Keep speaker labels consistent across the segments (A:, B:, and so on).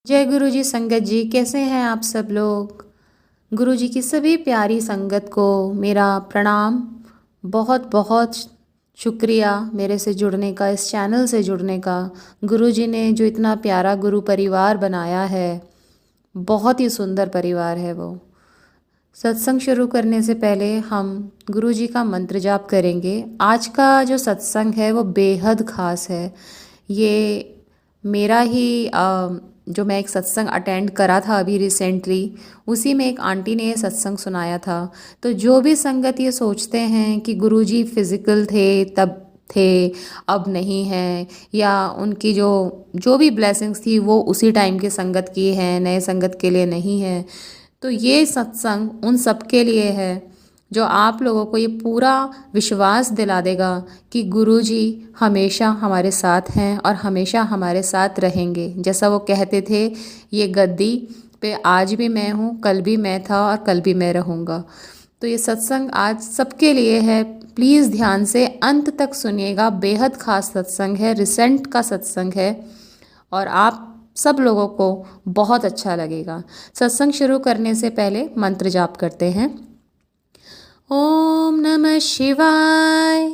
A: जय गुरु जी संगत जी, कैसे हैं आप सब लोग। गुरु जी की सभी प्यारी संगत को मेरा प्रणाम। बहुत बहुत शुक्रिया मेरे से जुड़ने का, इस चैनल से जुड़ने का। गुरु जी ने जो इतना प्यारा गुरु परिवार बनाया है, बहुत ही सुंदर परिवार है वो। सत्संग शुरू करने से पहले हम गुरु जी का मंत्र जाप करेंगे। आज का जो सत्संग है वो बेहद ख़ास है। ये मेरा ही जो मैं एक सत्संग अटेंड करा था अभी रिसेंटली, उसी में एक आंटी ने ये सत्संग सुनाया था। तो जो भी संगत ये सोचते हैं कि गुरुजी फिज़िकल थे तब थे, अब नहीं हैं, या उनकी जो जो भी ब्लेसिंग्स थी वो उसी टाइम के संगत की हैं, नए संगत के लिए नहीं है, तो ये सत्संग उन सब के लिए है जो आप लोगों को ये पूरा विश्वास दिला देगा कि गुरुजी हमेशा हमारे साथ हैं और हमेशा हमारे साथ रहेंगे। जैसा वो कहते थे, ये गद्दी पे आज भी मैं हूँ, कल भी मैं था और कल भी मैं रहूँगा। तो ये सत्संग आज सबके लिए है। प्लीज़ ध्यान से अंत तक सुनिएगा। बेहद ख़ास सत्संग है, रिसेंट का सत्संग है और आप सब लोगों को बहुत अच्छा लगेगा। सत्संग शुरू करने से पहले मंत्र जाप करते हैं। ओम नमः शिवाय,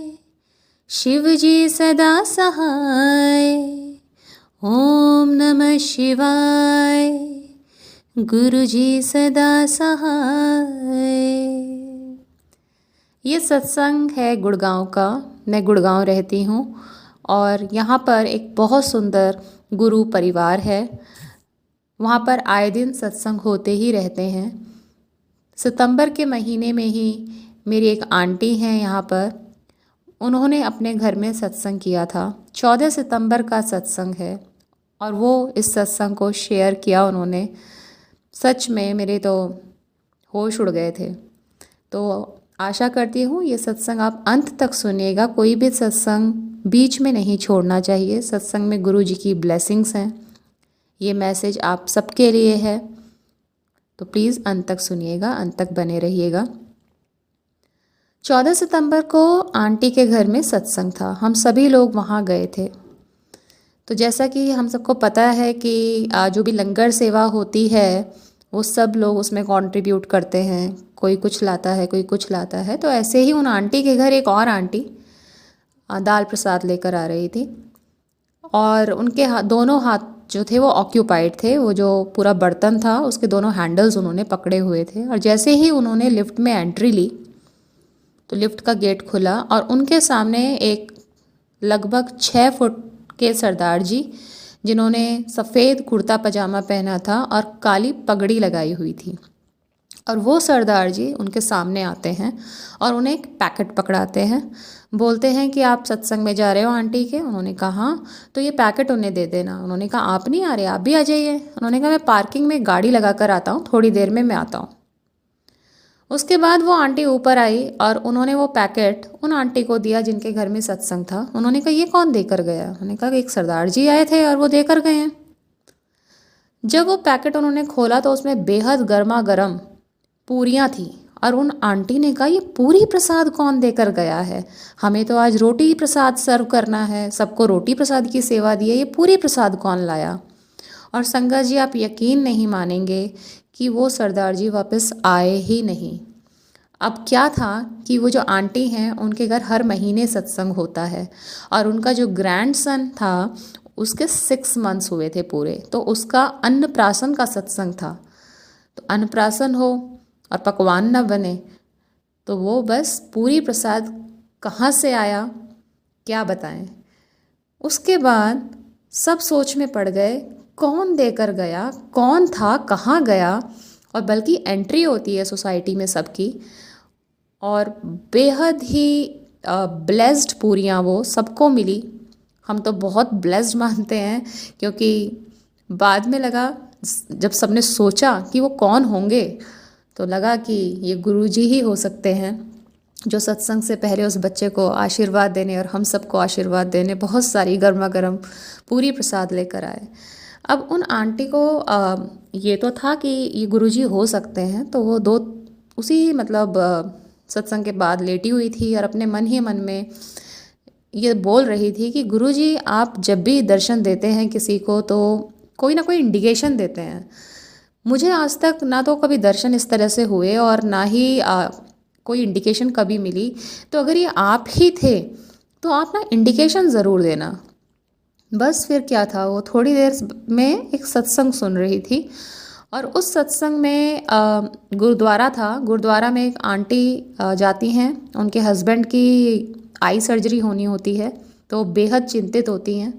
A: शिव जी सदा सहाय। ओम नमः शिवाय, गुरु जी सदा सहाय। ये सत्संग है गुड़गांव का। मैं गुड़गांव रहती हूँ और यहाँ पर एक बहुत सुंदर गुरु परिवार है। वहाँ पर आए दिन सत्संग होते ही रहते हैं। सितंबर के महीने में ही मेरी एक आंटी हैं यहाँ पर, उन्होंने अपने घर में सत्संग किया था। 14 सितंबर का सत्संग है और वो इस सत्संग को शेयर किया उन्होंने। सच में मेरे तो होश उड़ गए थे। तो आशा करती हूँ ये सत्संग आप अंत तक सुनिएगा। कोई भी सत्संग बीच में नहीं छोड़ना चाहिए। सत्संग में गुरु जी की ब्लेसिंग्स हैं। ये मैसेज आप सबके लिए है, तो प्लीज़ अंत तक सुनिएगा, अंत तक बने रहिएगा। 14 सितंबर को आंटी के घर में सत्संग था। हम सभी लोग वहाँ गए थे। तो जैसा कि हम सबको पता है कि जो भी लंगर सेवा होती है वो सब लोग उसमें कंट्रीब्यूट करते हैं। कोई कुछ लाता है, कोई कुछ लाता है। तो ऐसे ही उन आंटी के घर एक और आंटी दाल प्रसाद लेकर आ रही थी और उनके दोनों हाथ जो थे वो ऑक्यूपाइड थे। वो जो पूरा बर्तन था उसके दोनों हैंडल्स उन्होंने पकड़े हुए थे। और जैसे ही उन्होंने लिफ्ट में एंट्री ली तो लिफ्ट का गेट खुला और उनके सामने एक लगभग 6 फुट के सरदार जी, जिन्होंने सफ़ेद कुर्ता पजामा पहना था और काली पगड़ी लगाई हुई थी, और वो सरदार जी उनके सामने आते हैं और उन्हें एक पैकेट पकड़ाते हैं। बोलते हैं कि आप सत्संग में जा रहे हो आंटी के। उन्होंने कहा हाँ, तो ये पैकेट उन्हें दे देना। उन्होंने कहा आप नहीं आ रहे, आप भी आ जाइए। उन्होंने कहा मैं पार्किंग में गाड़ी लगा कर आता हूँ, थोड़ी देर में मैं आता हूँ। उसके बाद वो आंटी ऊपर आई और उन्होंने वो पैकेट उन आंटी को दिया जिनके घर में सत्संग था। उन्होंने कहा ये कौन देकर गया। उन्होंने कहा कि एक सरदार जी आए थे और वो देकर गए हैं। जब वो पैकेट उन्होंने खोला तो उसमें बेहद गर्मा गर्म पूरियाँ थी और उन आंटी ने कहा ये पूरी प्रसाद कौन देकर गया है, हमें तो आज रोटी प्रसाद सर्व करना है, सबको रोटी प्रसाद की सेवा दी है, ये पूरी प्रसाद कौन लाया। और संगत जी आप यकीन नहीं मानेंगे कि वो सरदार जी वापस आए ही नहीं। अब क्या था कि वो जो आंटी हैं उनके घर हर महीने सत्संग होता है और उनका जो ग्रैंडसन था उसके 6 मंथ्स हुए थे पूरे, तो उसका अन्नप्राशन का सत्संग था। तो अन्नप्राशन हो और पकवान न बने तो वो बस पूरी प्रसाद कहाँ से आया, क्या बताएं। उसके बाद सब सोच में पड़ गए कौन देकर गया, कौन था, कहाँ गया। और बल्कि एंट्री होती है सोसाइटी में सबकी, और बेहद ही ब्लेस्ड पूरियाँ वो सबको मिली। हम तो बहुत ब्लेस्ड मानते हैं, क्योंकि बाद में लगा जब सबने सोचा कि वो कौन होंगे तो लगा कि ये गुरुजी ही हो सकते हैं, जो सत्संग से पहले उस बच्चे को आशीर्वाद देने और हम सबको आशीर्वाद देने बहुत सारी गर्मा गर्म पूरी प्रसाद लेकर आए। अब उन आंटी को ये तो था कि ये गुरुजी हो सकते हैं, तो वो दो उसी मतलब सत्संग के बाद लेटी हुई थी और अपने मन ही मन में ये बोल रही थी कि गुरुजी आप जब भी दर्शन देते हैं किसी को तो कोई ना कोई इंडिकेशन देते हैं। मुझे आज तक ना तो कभी दर्शन इस तरह से हुए और ना ही कोई इंडिकेशन कभी मिली। तो अगर ये आप ही थे तो आप ना इंडिकेशन ज़रूर देना। बस फिर क्या था, वो थोड़ी देर में एक सत्संग सुन रही थी और उस सत्संग में गुरुद्वारा था। गुरुद्वारा में एक आंटी जाती हैं, उनके हस्बैंड की आई सर्जरी होनी होती है, तो बेहद चिंतित होती हैं।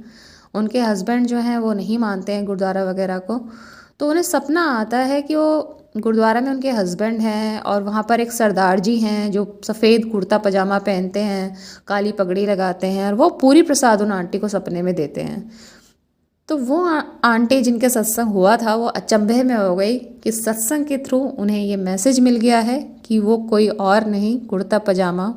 A: उनके हस्बैंड जो हैं वो नहीं मानते हैं गुरुद्वारा वगैरह को, तो उन्हें सपना आता है कि वो गुरुद्वारा में उनके हस्बैंड हैं और वहाँ पर एक सरदार जी हैं जो सफ़ेद कुर्ता पजामा पहनते हैं, काली पगड़ी लगाते हैं, और वो पूरी प्रसाद उन आंटी को सपने में देते हैं। तो वो आंटी जिनके सत्संग हुआ था वो अचंभे में हो गई कि सत्संग के थ्रू उन्हें ये मैसेज मिल गया है कि वो कोई और नहीं, कुर्ता पजामा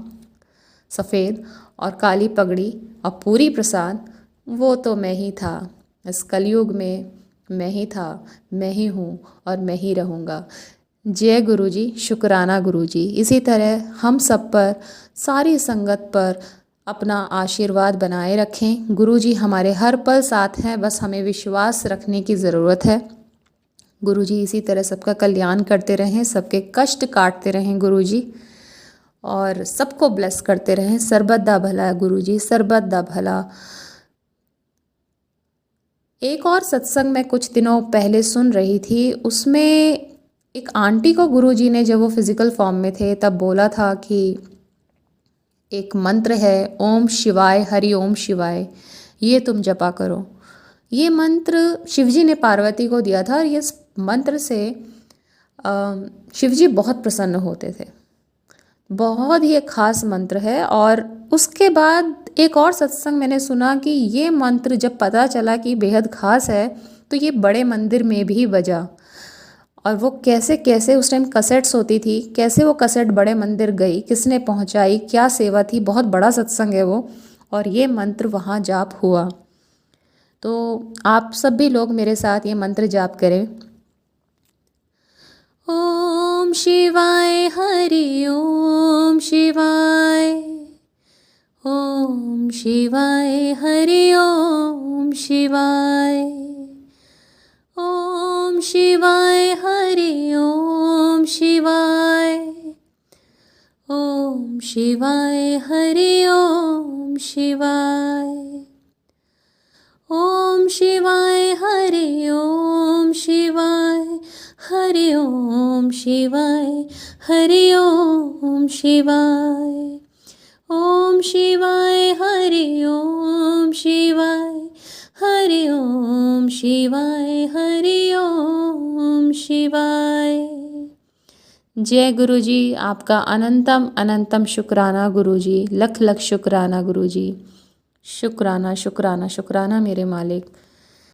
A: सफ़ेद और काली पगड़ी और पूरी प्रसाद, वो तो मैं ही था। इस कलयुग में मैं ही था, मैं ही हूँ और मैं ही रहूँगा। जय गुरु जी, शुक्राना गुरु जी। इसी तरह हम सब पर, सारी संगत पर अपना आशीर्वाद बनाए रखें। गुरु जी हमारे हर पल साथ हैं, बस हमें विश्वास रखने की ज़रूरत है। गुरु जी इसी तरह सबका कल्याण करते रहें, सबके कष्ट काटते रहें गुरु जी, और सबको ब्लेस करते रहें। सरबत दा भला गुरु जी, सरबत दा भला। एक और सत्संग मैं कुछ दिनों पहले सुन रही थी, उसमें एक आंटी को गुरुजी ने, जब वो फिज़िकल फॉर्म में थे, तब बोला था कि एक मंत्र है, ओम शिवाय, हरि ओम शिवाय, ये तुम जपा करो। ये मंत्र शिवजी ने पार्वती को दिया था और इस मंत्र से शिवजी बहुत प्रसन्न होते थे। बहुत ही एक ख़ास मंत्र है। और उसके बाद एक और सत्संग मैंने सुना कि ये मंत्र जब पता चला कि बेहद ख़ास है, तो ये बड़े मंदिर में भी बजा। और वो कैसे कैसे उस टाइम कैसेट्स होती थी, कैसे वो कैसेट बड़े मंदिर गई, किसने पहुंचाई, क्या सेवा थी, बहुत बड़ा सत्संग है वो, और ये मंत्र वहाँ जाप हुआ। तो आप सभी लोग मेरे साथ ये मंत्र जाप करें। ओम शिवाय, हरि ओम शिवाय, ओम शिवाय, हरि ओम शिवाय, ओम शिवाय, हरि ओम शिवाय, ओम शिवाय, हरि ओम शिवाय, ओम शिवाय, हरि ओम शिवाय, हरि ओम शिवाय, हरि ओम शिवाय, ओम शिवाय, हरि ओम शिवाय, हरि ओम शिवाय, हरि ओम शिवाय। जय गुरु जी, आपका अनंतम अनंतम शुक्राना गुरु जी, लख लख शुक्राना गुरु जी। शुक्राना शुक्राना शुक्राना मेरे मालिक।